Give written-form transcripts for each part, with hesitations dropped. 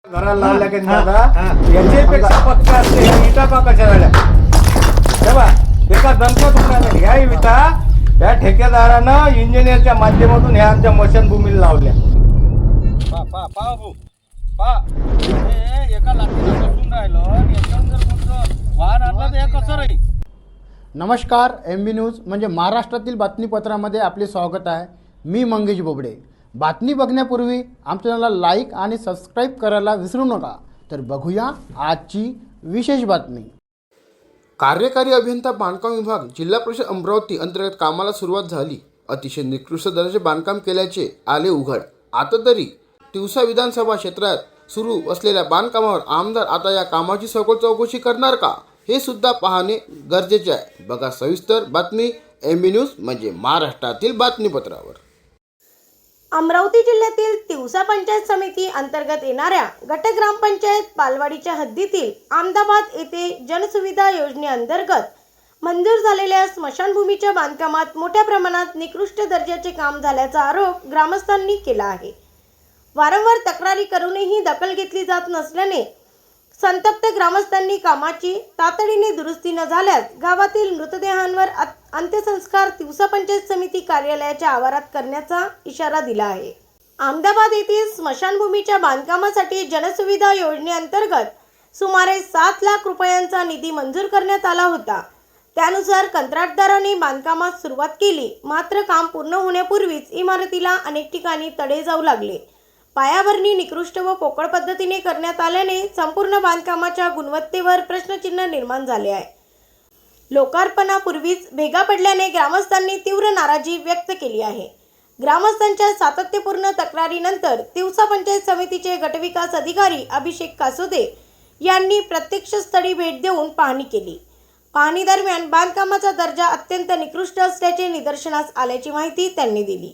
घराला लावल्या की दादा याच्यापेक्षा पक्का असते इटा पा कशा झाल्या तेव्हा एका दणकत होणार ह्या विटा या ठेकेदारानं इंजिनियरच्या माध्यमातून ह्या आमच्या मशनभूमीला लावल्या. एका लाकडीला बसून राहिलो आणि याच्यावर जर कोणतं वाहन आणलं तर हे कसं राहील. नमस्कार, MB न्यूज म्हणजे महाराष्ट्रातील बातमीपत्रामध्ये आपले स्वागत आहे. मी मंगेश बोबडे. बातमी बघण्यापूर्वी आमच्या चॅनलला लाईक आणि सबस्क्राईब करायला विसरू नका. तर बघूया आजची विशेष बातमी. कार्यकारी अभियंता बांधकाम विभाग जिल्हा परिषद अमरावती अंतर्गत कामाला सुरुवात झाली. अतिशय निकृष्ट दर्जाचे बांधकाम केल्याचे आले उघड. आता तरी तिवसा विधानसभा क्षेत्रात सुरू असलेल्या बांधकामावर आमदार आता या कामाची सखोल चौकशी करणार का, हे सुद्धा पाहणे गरजेचे आहे. बघा सविस्तर बातमी MB न्यूज म्हणजे महाराष्ट्रातील बातमीपत्रावर. अमरावती जिल्ह्यातील तिवसा पंचायत समिती अंतर्गत येणाऱ्या गट ग्रामपंचायत पालवाडीच्या हद्दीतील आमदाबाद येथे जनसुविधा योजनेअंतर्गत मंजूर झालेल्या स्मशानभूमीच्या बांधकामात मोठ्या प्रमाणात निकृष्ट दर्जाचे काम झाल्याचा आरोप ग्रामस्थांनी केला आहे. वारंवार तक्रारी करूनही दखल घेतली जात नसल्याने संतप्त ग्रामस्थांनी कामाची तातडीने दुरुस्ती न झाल्यास गावातील मृतदेहांवर अंत्यसंस्कार तिवसा पंचायत समिती कार्यालयाच्या आवारात करण्याचा इशारा दिला आहे. अहमदाबाद येथील स्मशानभूमीच्या बांधकामासाठी जनसुविधा योजनेअंतर्गत सुमारे 7 लाख रुपयांचा निधी मंजूर करण्यात आला होता. त्यानुसार कंत्राटदाराने बांधकामास सुरुवात केली. मात्र काम पूर्ण होण्यापूर्वीच इमारतीला अनेक ठिकाणी तडे जाऊ लागले. पायाभरणी निकृष्ट व पोकळ पद्धतीने करण्यात आल्याने संपूर्ण बांधकामाच्या गुणवत्तेवर प्रश्नचिन्ह निर्माण झाले आहे. लोकार्पणापूर्वीच भेगा पडल्याने ग्रामस्थांनी तीव्र नाराजी व्यक्त केली आहे. ग्रामस्थांच्या सातत्यपूर्ण तक्रारीनंतर तिवसा पंचायत समितीचे गटविकास अधिकारी अभिषेक कासोदे यांनी प्रत्यक्ष स्थळी भेट देऊन पाहणी केली. पाहणी दरम्यान बांधकामाचा दर्जा अत्यंत निकृष्ट असल्याचे निदर्शनास आल्याची माहिती त्यांनी दिली.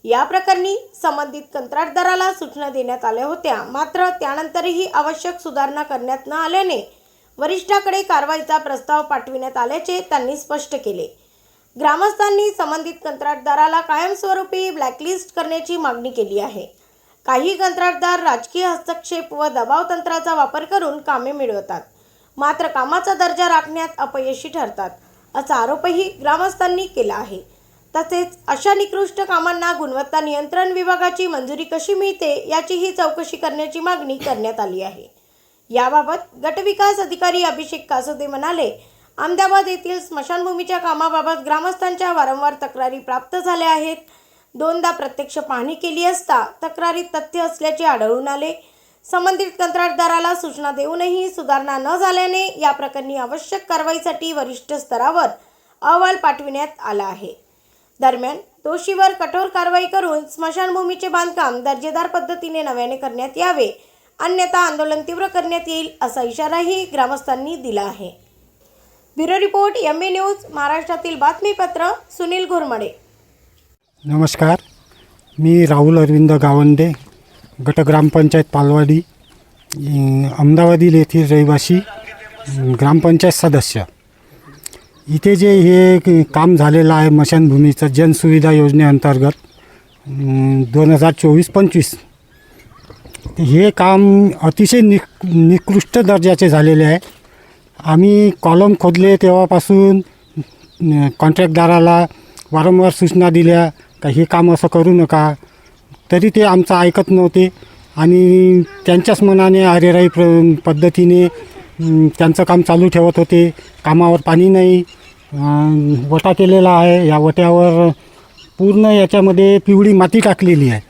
या प्रकरणी संबंधित कंत्राटदाराला सूचना देण्यात आल्या होत्या. मात्र त्यानंतरही आवश्यक सुधारणा करण्यात न आल्याने वरिष्ठाकडे कारवाईचा प्रस्ताव पाठविण्यात आल्याचे त्यांनी स्पष्ट केले. ग्रामस्थांनी संबंधित कंत्राटदाराला कायमस्वरूपी ब्लॅकलिस्ट करण्याची मागणी केली आहे. काही कंत्राटदार राजकीय हस्तक्षेप व दबाव तंत्राचा वापर करून कामे मिळवतात, मात्र कामाचा दर्जा राखण्यात अपयशी ठरतात, असा आरोपही ग्रामस्थांनी केला आहे. तसेच अशा निकृष्ट कामांना गुणवत्ता नियंत्रण विभागाची मंजुरी कशी मिळते याचीही चौकशी करण्याची मागणी करण्यात आली आहे. याबाबत गटविकास अधिकारी अभिषेक कासोदे म्हणाले, अहमदाबाद येथील स्मशानभूमीच्या कामाबाबत ग्रामस्थांच्या वारंवार तक्रारी प्राप्त झाल्या आहेत. 2दा प्रत्यक्ष पाहणी केली असता तक्रारीत तथ्य असल्याचे आढळून आले. संबंधित कंत्राटदाराला सूचना देऊनही सुधारणा न झाल्याने या प्रकरणी आवश्यक कारवाईसाठी वरिष्ठ स्तरावर अहवाल पाठविण्यात आला आहे. दरम्यान दोषीवर कठोर कारवाई करून स्मशानभूमीचे बांधकाम दर्जेदार पद्धतीने नव्याने करण्यात यावे, अन्यथा आंदोलन तीव्र करण्यात येईल, असा इशाराही ग्रामस्थांनी दिला आहे. ब्युरो रिपोर्ट MB न्यूज महाराष्ट्रातील बातमीपत्र सुनील घोरमडे. नमस्कार, मी राहुल अरविंद गावंडे, गट ग्रामपंचायत पालवाडी, अहमदाबाद येथील रहिवासी, ग्रामपंचायत सदस्य. इथे जे हे काम झालेलं आहे स्मशानभूमीचं जनसुविधा योजनेअंतर्गत 2024-25, हे काम अतिशय निकृष्ट दर्जाचे झालेले आहे. आम्ही कॉलम खोदले तेव्हापासून कॉन्ट्रॅक्टदाराला वारंवार सूचना दिल्या का हे काम असं करू नका, तरी ते आमचं ऐकत नव्हते आणि त्यांच्याच मनाने अरेराई पद्धतीने त्यांचं काम चालू ठेवत होते. कामावर पाणी नाही, वटा केलेला आहे. या वट्यावर पूर्ण याच्यामध्ये पिवळी माती टाकलेली आहे.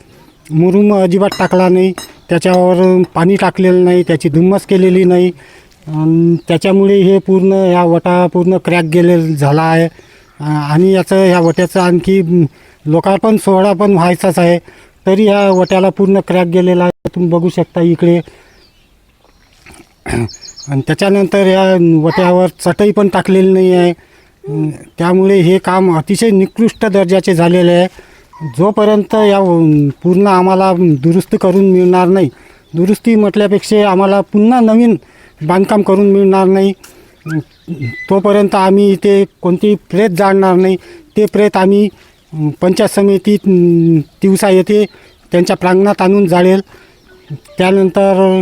मुरुम अजिबात टाकला नाही, त्याच्यावर पाणी टाकलेलं नाही, त्याची धुम्मस केलेली नाही. त्याच्यामुळे हे पूर्ण या वटा पूर्ण क्रॅक झाला आहे आणि याचं ह्या वट्याचं आणखी लोकार्पण सोहळा पण व्हायचाच आहे, तरी ह्या वट्याला पूर्ण क्रॅक गेलेला आहे. तुम्ही बघू शकता इकडे. आणि त्याच्यानंतर या वट्यावर चटई पण टाकलेली नाही आहे. त्यामुळे हे काम अतिशय निकृष्ट दर्जाचे झालेले आहे. जोपर्यंत या पूर्ण आम्हाला दुरुस्ती करून मिळणार नाही, दुरुस्ती म्हटल्यापेक्षा आम्हाला पुन्हा नवीन बांधकाम करून मिळणार नाही, तोपर्यंत आम्ही इथे कोणतीही प्रेत जाणणार नाही. ते प्रेत आम्ही पंचायत समितीत तिवसा येथे त्यांच्या प्रांगणात आणून जाळेल. त्यानंतर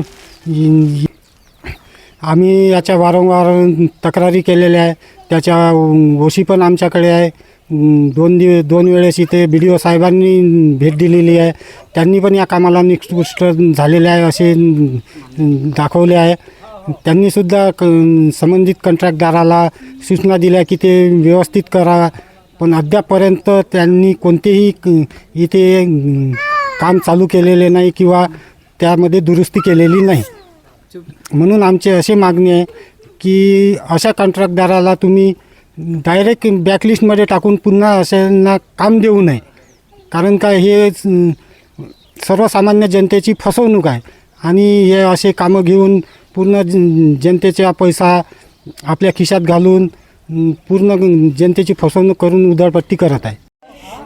आम्ही याच्या वारंवार तक्रारी केलेल्या आहे. त्याच्या ओशी पण आमच्याकडे आहे. दोन वेळेस इथे BDO साहेबांनी भेट दिलेली आहे. त्यांनी पण या कामाला निकृष्ट झालेले आहे असे दाखवले आहे. त्यांनीसुद्धा संबंधित कंत्राटदाराला सूचना दिल्या की ते व्यवस्थित करा, पण अद्यापपर्यंत त्यांनी कोणतेही इथे काम चालू केलेले नाही किंवा त्यामध्ये दुरुस्ती केलेली नाही. म्हणून आमची अशी मागणी आहे की अशा कंत्राटदाराला तुम्ही डायरेक्ट बॅकलिस्टमध्ये टाकून पुन्हा अशांना काम देऊ नये. कारण काय हे सर्वसामान्य जनतेची फसवणूक आहे आणि हे असे कामं घेऊन पूर्ण जनतेचा पैसा आपल्या खिशात घालून पूर्ण जनतेची फसवणूक करून उधळपट्टी करत आहे.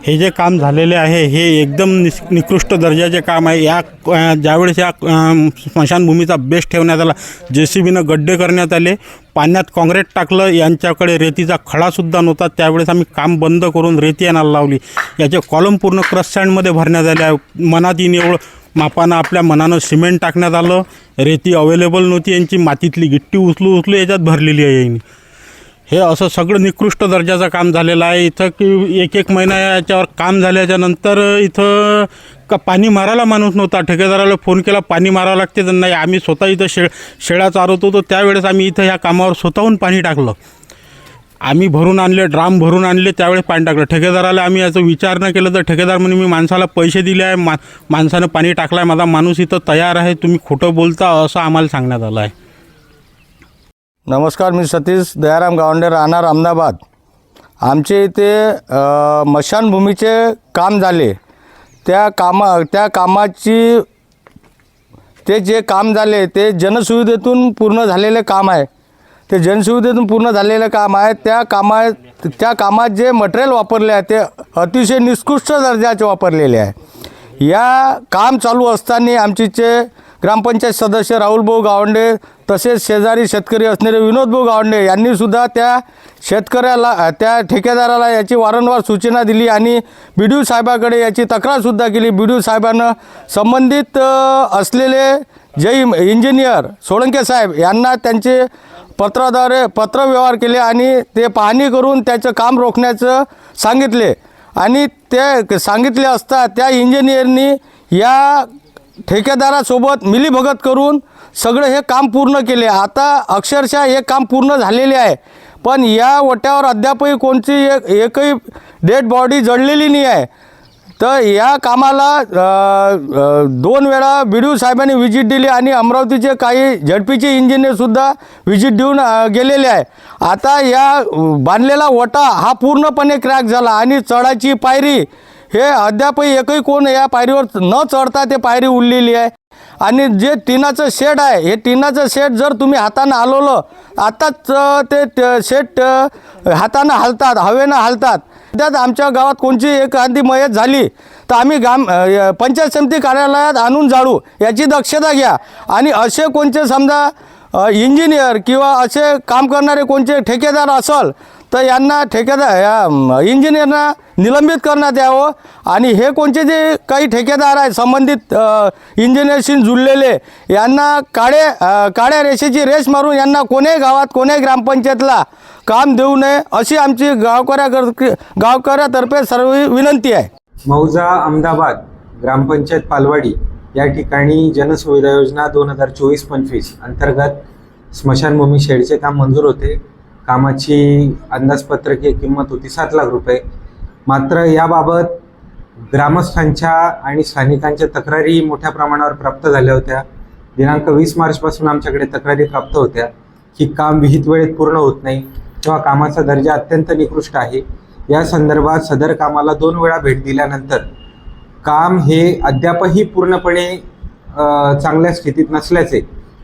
हे जे काम झालेले आहे हे एकदम निकृष्ट दर्जाचे काम आहे. ज्यावेळेस या स्मशानभूमीचा बेस ठेवण्यात आला, JCBनं गड्डे करण्यात आले, पाण्यात काँक्रीट टाकलं, यांच्याकडे रेतीचा खडासुद्धा नव्हता. त्यावेळेस आम्ही काम बंद करून रेती आणायला लावली. याचे कॉलम पूर्ण क्रश सँडमध्ये भरण्यात आले आहे. मनात येईन एवढं मापानं आपल्या मनानं सिमेंट टाकण्यात आलं. रेती अवेलेबल नव्हती, यांची मातीतली गिट्टी उचलू याच्यात भरलेली आहे यांनी. हे असं सगळं निकृष्ट दर्जाचं काम झालेलं आहे. इथं की एक महिना याच्यावर काम झाल्याच्या नंतर इथं पाणी मारायला माणूस नव्हता. ठेकेदाराला फोन केला, पाणी मारावं लागते तर नाही. आम्ही स्वतः इथं शेळ्या चारवतो, तर त्यावेळेस आम्ही इथं ह्या कामावर स्वतःहून पाणी टाकलं. आम्ही भरून आणले, ड्राम भरून आणले, त्यावेळेस पाणी टाकलं. ठेकेदाराला आम्ही याचा विचार न केलं तर ठेकेदार म्हणे मी माणसाला पैसे दिले आहे, माणसानं पाणी टाकलं आहे, माझा माणूस इथं तयार आहे, तुम्ही खोटं बोलता असं आम्हाला सांगण्यात आलं आहे. नमस्कार, मी सतीश दयाराम गावंडे, राहणार अहमदाबाद. आमचे इथे मशानभूमीचे काम झाले. त्या कामाची ते जे काम झाले ते जनसुविधेतून पूर्ण झालेले काम आहे. ते जनसुविधेतून पूर्ण झालेलं काम आहे. त्या कामात जे मटेरियल वापरले आहे ते अतिशय निकृष्ट दर्जाचे वापरलेले आहे. या काम चालू असताना आमचे ग्रामपंचायत सदस्य राहुलभाऊ गावंडे तसेच शेजारी शेतकरी असणारे विनोदभाऊ गावंडे यांनीसुद्धा त्या शेतकऱ्याला, त्या ठेकेदाराला याची वारंवार सूचना दिली आणि BDO साहेबाकडे याची तक्रारसुद्धा केली. BDO साहेबांनं संबंधित असलेले जे इंजिनियर सोळंके साहेब यांना त्यांचे पत्राद्वारे पत्रव्यवहार केले आणि ते पाहणी करून त्याचं काम रोखण्याचं सांगितले. आणि ते सांगितले असता त्या इंजिनियरनी या ठेकेदारासोबत मिलीभगत करून सगळं हे काम पूर्ण केले. आता अक्षरशः हे काम पूर्ण झालेले आहे, पण या वट्यावर अद्यापही कोणती एकही डेड बॉडी जळलेली नाही आहे. तर या कामाला 2 वेळा BDO साहेबांनी व्हिजिट दिली आणि अमरावतीचे काही ZPचे इंजिनियरसुद्धा व्हिजिट देऊन गेलेले आहे. आता या बांधलेला वटा हा पूर्णपणे क्रॅक झाला आणि चढाची पायरी हे अद्यापही एकही कोण या पायरीवर न चढता ते पायरी उरलेली आहे. आणि जे टिनाचं शेड आहे, हे टिनाचं शेड जर तुम्ही हातानं हलवलं, आताच ते शेड हातानं हलतात, हवेनं हलतात. त्यात आमच्या गावात कोणची एखादी मयत झाली तर आम्ही पंचायत समिती कार्यालयात आणून जाळू, याची दक्षता घ्या. आणि असे कोणते समजा इंजिनियर किंवा असे काम करणारे कोणते ठेकेदार असेल तर यांना या इंजिनियरना निलंबित करण्यात यावं. आणि हे कोणते जे काही ठेकेदार आहे संबंधित इंजिनियरशी जुळलेले यांना काळ्या रेषेची रेष मारून यांना कोणत्याही गावात कोणत्याही ग्रामपंचायतला काम देऊ नये अशी आमची गावकऱ्यातर्फे सर्व विनंती आहे. मौजा अहमदाबाद ग्रामपंचायत पालवाडी या ठिकाणी जनसुविधा योजना 2024-25 अंतर्गत स्मशानभूमी शेडचे काम मंजूर होते. कामाची अंदाजपत्रकीय किंमत होती 7 लाख रुपये. मात्र याबाबत ग्रामस्थांच्या आणि स्थानिकांच्या तक्रारी मोठ्या प्रमाणावर प्राप्त झाल्या होत्या. दिनांक 20 मार्चपासून आमच्याकडे तक्रारी प्राप्त होत्या की काम विहित वेळेत पूर्ण होत नाही किंवा कामाचा दर्जा अत्यंत निकृष्ट आहे. या संदर्भात सदर कामाला 2 वेळा भेट दिल्यानंतर काम हे अद्यापही पूर्णपणे चांगल्या स्थितीत नसल्याचे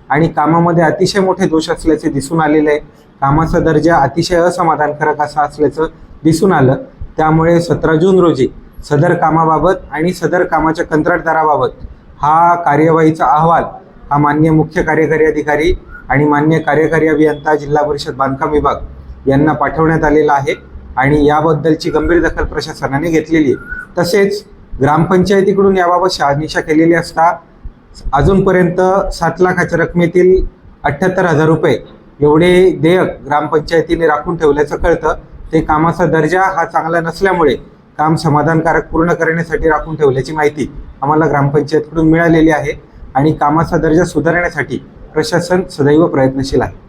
आणि कामामध्ये अतिशय मोठे दोष असल्याचे दिसून आलेले आहे. कामाचा दर्जा अतिशय असमाधानकारक असा असल्याचं दिसून आलं. त्यामुळे 17 जून रोजी सदर कामाबाबत आणि सदर कामाच्या कंत्राटदाराबाबत हा कार्यवाहीचा अहवाल हा माननीय मुख्य कार्यकारी अधिकारी आणि माननीय कार्यकारी अभियंता जिल्हा परिषद बांधकाम विभाग यांना पाठवण्यात आलेला आहे आणि याबद्दलची गंभीर दखल प्रशासनाने घेतलेली आहे. तसेच ग्रामपंचायतीकडून याबाबत शहानिशा केलेली असता अजूनपर्यंत 7 लाखाच्या रकमेतील 78,000 रुपये एवढे देयक ग्रामपंचायतीने राखून ठेवल्याचं कळतं. ते कामाचा दर्जा हा चांगला नसल्यामुळे काम समाधानकारक पूर्ण करण्यासाठी राखून ठेवल्याची माहिती आम्हाला ग्रामपंचायतकडून मिळालेली आहे आणि कामाचा दर्जा सुधारण्यासाठी प्रशासन सदैव प्रयत्नशील आहे.